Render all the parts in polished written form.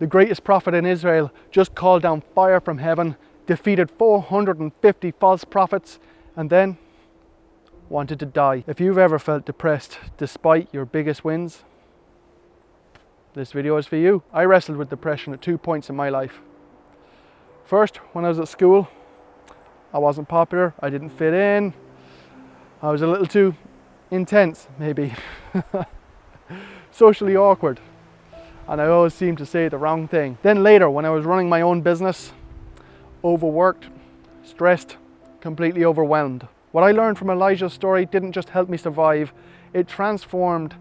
The greatest prophet in Israel just called down fire from heaven, defeated 450 false prophets, and then wanted to die. If you've ever felt depressed despite your biggest wins, this video is for you. I wrestled with depression at 2 points in my life. First, when I was at school, I wasn't popular, I didn't fit in, I was a little too intense, maybe. Socially awkward, and I always seemed to say the wrong thing. Then later, when I was running my own business, overworked, stressed, completely overwhelmed. What I learned from Elijah's story didn't just help me survive, it transformed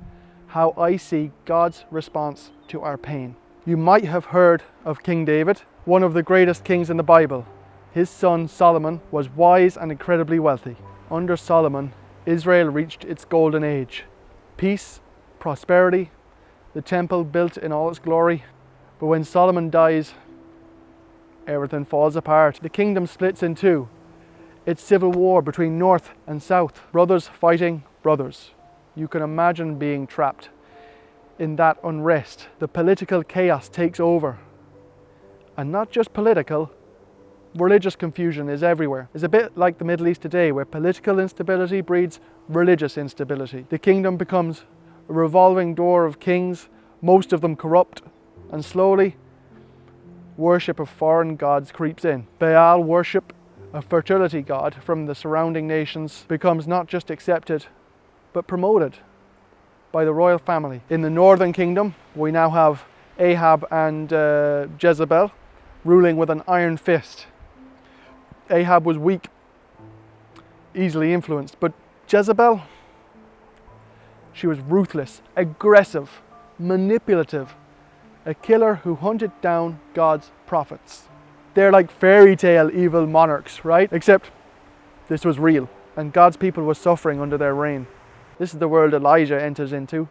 how I see God's response to our pain. You might have heard of King David, one of the greatest kings in the Bible. His son Solomon was wise and incredibly wealthy. Under Solomon, Israel reached its golden age. Peace, prosperity, the temple built in all its glory. But when Solomon dies, everything falls apart. The kingdom splits in two. It's civil war between north and south, brothers fighting brothers. You can imagine being trapped in that unrest. The political chaos takes over. And not just political, religious confusion is everywhere. It's a bit like the Middle East today, where political instability breeds religious instability. The kingdom becomes a revolving door of kings, most of them corrupt, and slowly worship of foreign gods creeps in. Baal worship, a fertility god from the surrounding nations, becomes not just accepted, but promoted by the royal family. In the northern kingdom, we now have Ahab and Jezebel ruling with an iron fist. Ahab was weak, easily influenced, but Jezebel, she was ruthless, aggressive, manipulative, a killer who hunted down God's prophets. They're like fairy tale evil monarchs, right? Except this was real, and God's people were suffering under their reign. This is the world Elijah enters into,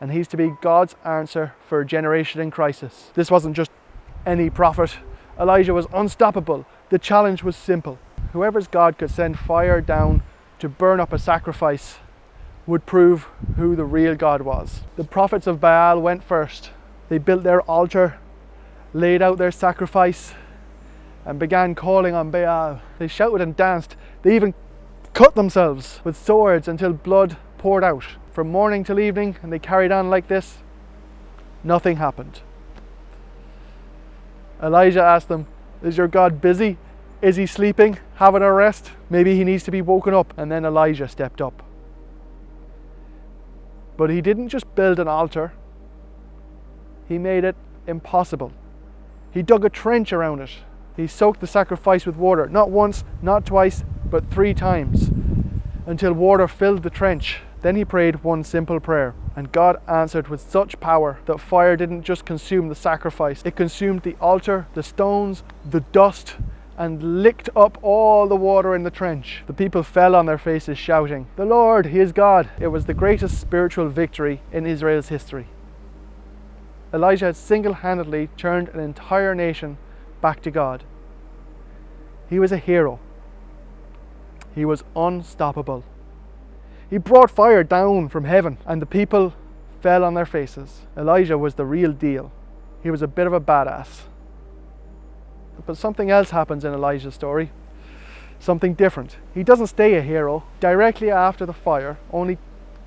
and he's to be God's answer for a generation in crisis. This wasn't just any prophet. Elijah was unstoppable. The challenge was simple. Whoever's God could send fire down to burn up a sacrifice would prove who the real God was. The prophets of Baal went first. They built their altar, laid out their sacrifice, and began calling on Baal. They shouted and danced. They even cut themselves with swords until blood poured out. From morning till evening, and they carried on like this. Nothing happened. Elijah asked them, "Is your God busy? Is he sleeping, having a rest? Maybe he needs to be woken up." And then Elijah stepped up. But he didn't just build an altar. He made it impossible. He dug a trench around it. He soaked the sacrifice with water, not once, not twice, but 3 times, until water filled the trench. Then he prayed one simple prayer, and God answered with such power that fire didn't just consume the sacrifice, it consumed the altar, the stones, the dust, and licked up all the water in the trench. The people fell on their faces shouting, "The Lord, He is God." It was the greatest spiritual victory in Israel's history. Elijah had single-handedly turned an entire nation back to God. He was a hero. He was unstoppable. He brought fire down from heaven, and the people fell on their faces. Elijah was the real deal. He was a bit of a badass. But something else happens in Elijah's story. Something different. He doesn't stay a hero. Directly after the fire, only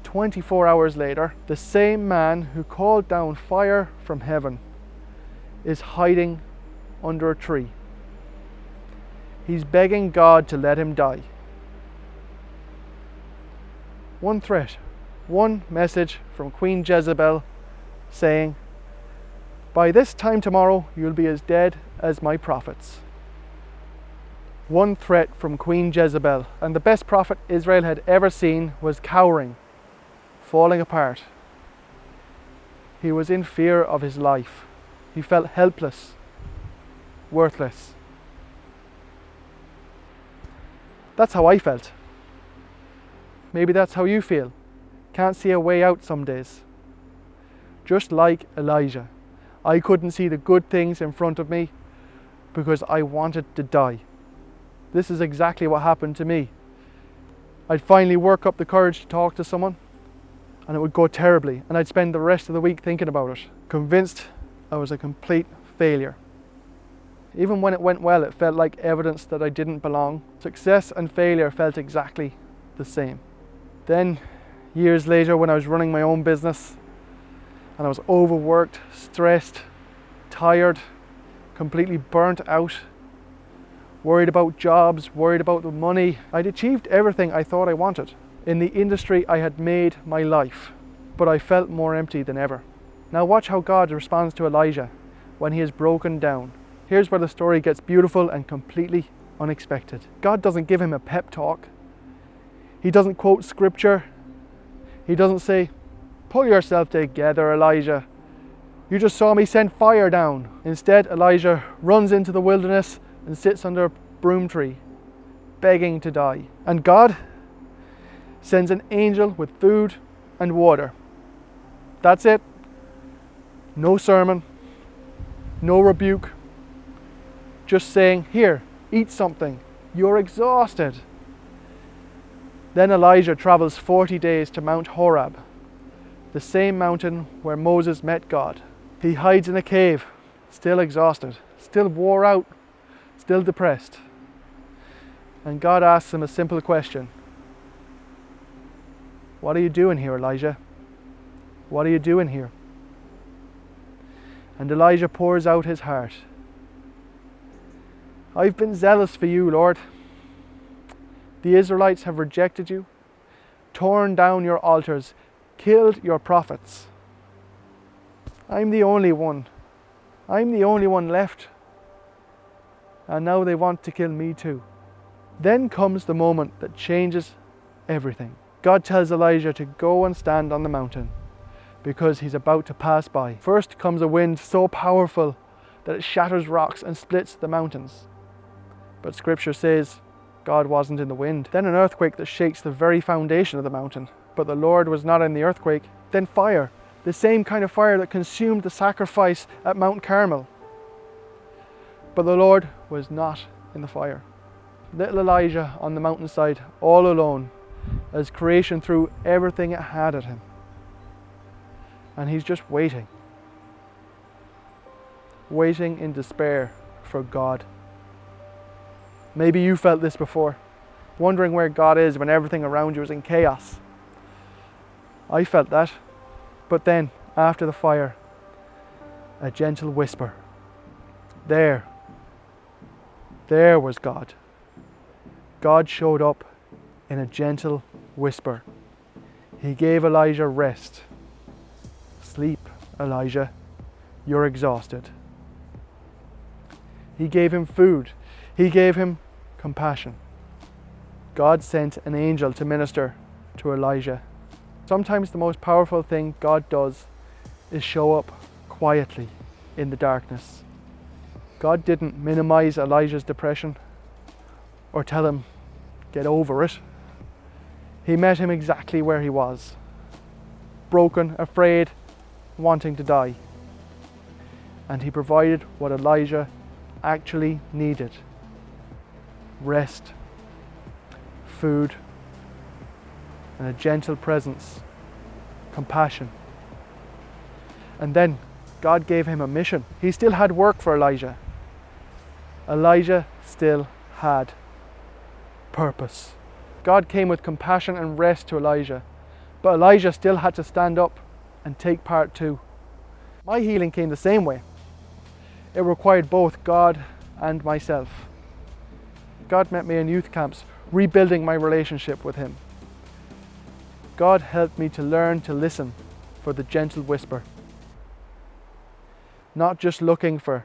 24 hours later, the same man who called down fire from heaven is hiding under a tree. He's begging God to let him die. One threat, one message from Queen Jezebel saying, "By this time tomorrow, you'll be as dead as my prophets." One threat from Queen Jezebel, and the best prophet Israel had ever seen was cowering, falling apart. He was in fear of his life. He felt helpless, worthless. That's how I felt. Maybe that's how you feel. Can't see a way out some days. Just like Elijah, I couldn't see the good things in front of me because I wanted to die. This is exactly what happened to me. I'd finally work up the courage to talk to someone, and it would go terribly, and I'd spend the rest of the week thinking about it, convinced I was a complete failure. Even when it went well, it felt like evidence that I didn't belong. Success and failure felt exactly the same. Then, years later, when I was running my own business and I was overworked, stressed, tired, completely burnt out, worried about jobs, worried about the money, I'd achieved everything I thought I wanted. In the industry I had made my life, but I felt more empty than ever. Now watch how God responds to Elijah when he is broken down. Here's where the story gets beautiful and completely unexpected. God doesn't give him a pep talk. He doesn't quote scripture. He doesn't say, "Pull yourself together, Elijah. You just saw me send fire down." Instead, Elijah runs into the wilderness and sits under a broom tree, begging to die. And God sends an angel with food and water. That's it. No sermon, no rebuke. Just saying, "Here, eat something. You're exhausted." Then Elijah travels 40 days to Mount Horeb, the same mountain where Moses met God. He hides in a cave, still exhausted, still wore out, still depressed. And God asks him a simple question. "What are you doing here, Elijah? What are you doing here?" And Elijah pours out his heart. "I've been zealous for you, Lord. The Israelites have rejected you, torn down your altars, killed your prophets. I'm the only one. I'm the only one left. And now they want to kill me too." Then comes the moment that changes everything. God tells Elijah to go and stand on the mountain because he's about to pass by. First comes a wind so powerful that it shatters rocks and splits the mountains. But scripture says God wasn't in the wind. Then an earthquake that shakes the very foundation of the mountain. But the Lord was not in the earthquake. Then fire, the same kind of fire that consumed the sacrifice at Mount Carmel. But the Lord was not in the fire. Little Elijah on the mountainside, all alone, as creation threw everything it had at him. And he's just waiting in despair for God. Maybe you felt this before, wondering where God is when everything around you is in chaos. I felt that. But then, after the fire, a gentle whisper. There was God. God showed up in a gentle whisper. He gave Elijah rest. "Sleep, Elijah. You're exhausted." He gave him food. He gave him compassion. God sent an angel to minister to Elijah. Sometimes the most powerful thing God does is show up quietly in the darkness. God didn't minimize Elijah's depression or tell him, "Get over it." He met him exactly where he was. Broken, afraid, wanting to die. And he provided what Elijah actually needed. Rest, food, and a gentle presence, compassion. And then God gave him a mission. He still had work for Elijah. Elijah still had purpose. God came with compassion and rest to Elijah, but Elijah still had to stand up and take part too. My healing came the same way. It required both God and myself. God met me in youth camps, rebuilding my relationship with Him. God helped me to learn to listen for the gentle whisper. Not just looking for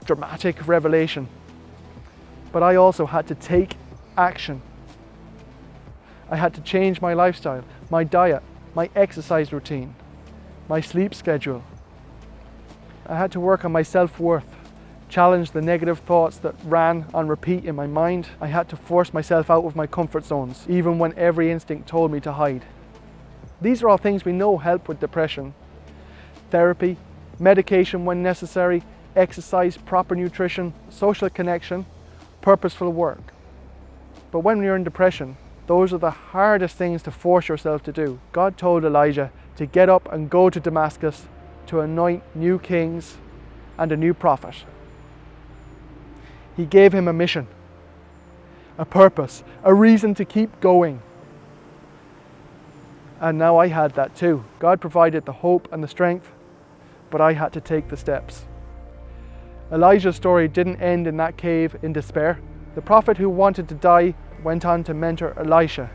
dramatic revelation, but I also had to take action. I had to change my lifestyle, my diet, my exercise routine, my sleep schedule. I had to work on my self-worth, challenge the negative thoughts that ran on repeat in my mind. I had to force myself out of my comfort zones, even when every instinct told me to hide. These are all things we know help with depression. Therapy, medication when necessary, exercise, proper nutrition, social connection, purposeful work. But when you're in depression, those are the hardest things to force yourself to do. God told Elijah to get up and go to Damascus to anoint new kings and a new prophet. He gave him a mission, a purpose, a reason to keep going. And now I had that too. God provided the hope and the strength, but I had to take the steps. Elijah's story didn't end in that cave in despair. The prophet who wanted to die went on to mentor Elisha,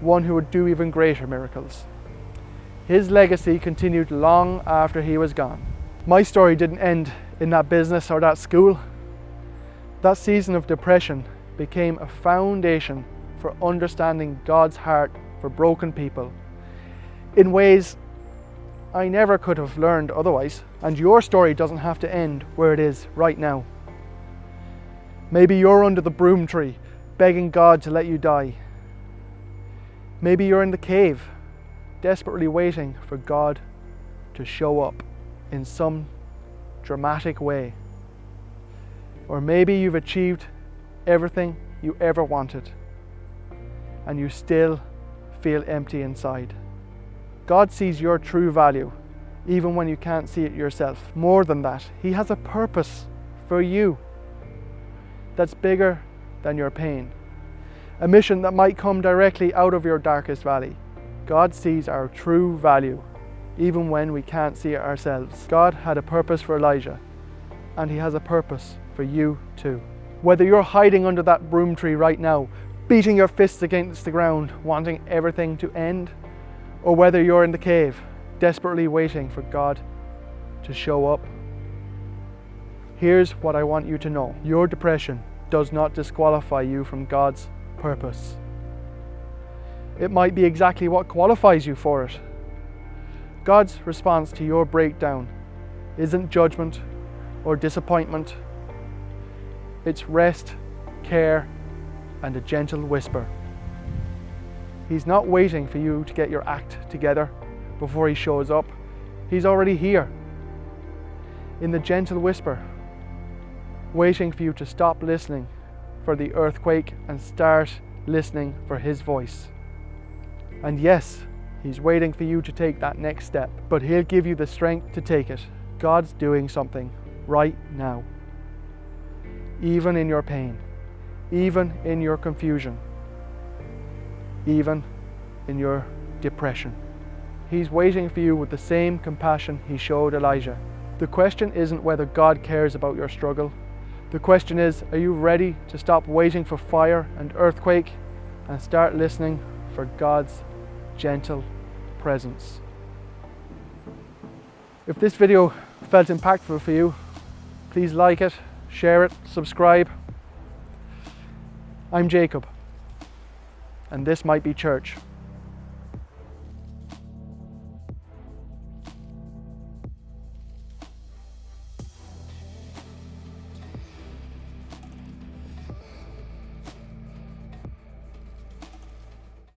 one who would do even greater miracles. His legacy continued long after he was gone. My story didn't end in that business or that school. That season of depression became a foundation for understanding God's heart for broken people in ways I never could have learned otherwise. And your story doesn't have to end where it is right now. Maybe you're under the broom tree, begging God to let you die. Maybe you're in the cave, desperately waiting for God to show up in some dramatic way. Or maybe you've achieved everything you ever wanted, and you still feel empty inside. God sees your true value, even when you can't see it yourself. More than that, He has a purpose for you that's bigger than your pain. A mission that might come directly out of your darkest valley. God sees our true value, even when we can't see it ourselves. God had a purpose for Elijah, and He has a purpose for you too. Whether you're hiding under that broom tree right now, beating your fists against the ground, wanting everything to end, or whether you're in the cave, desperately waiting for God to show up, here's what I want you to know. Your depression does not disqualify you from God's purpose. It might be exactly what qualifies you for it. God's response to your breakdown isn't judgment or disappointment. It's rest, care, and a gentle whisper. He's not waiting for you to get your act together before He shows up. He's already here, in the gentle whisper, waiting for you to stop listening for the earthquake and start listening for His voice. And yes, He's waiting for you to take that next step, but He'll give you the strength to take it. God's doing something right now. Even in your pain, even in your confusion, even in your depression. He's waiting for you with the same compassion He showed Elijah. The question isn't whether God cares about your struggle. The question is, are you ready to stop waiting for fire and earthquake and start listening for God's gentle presence? If this video felt impactful for you, please like it, share it, subscribe. I'm Jacob, and this might be church.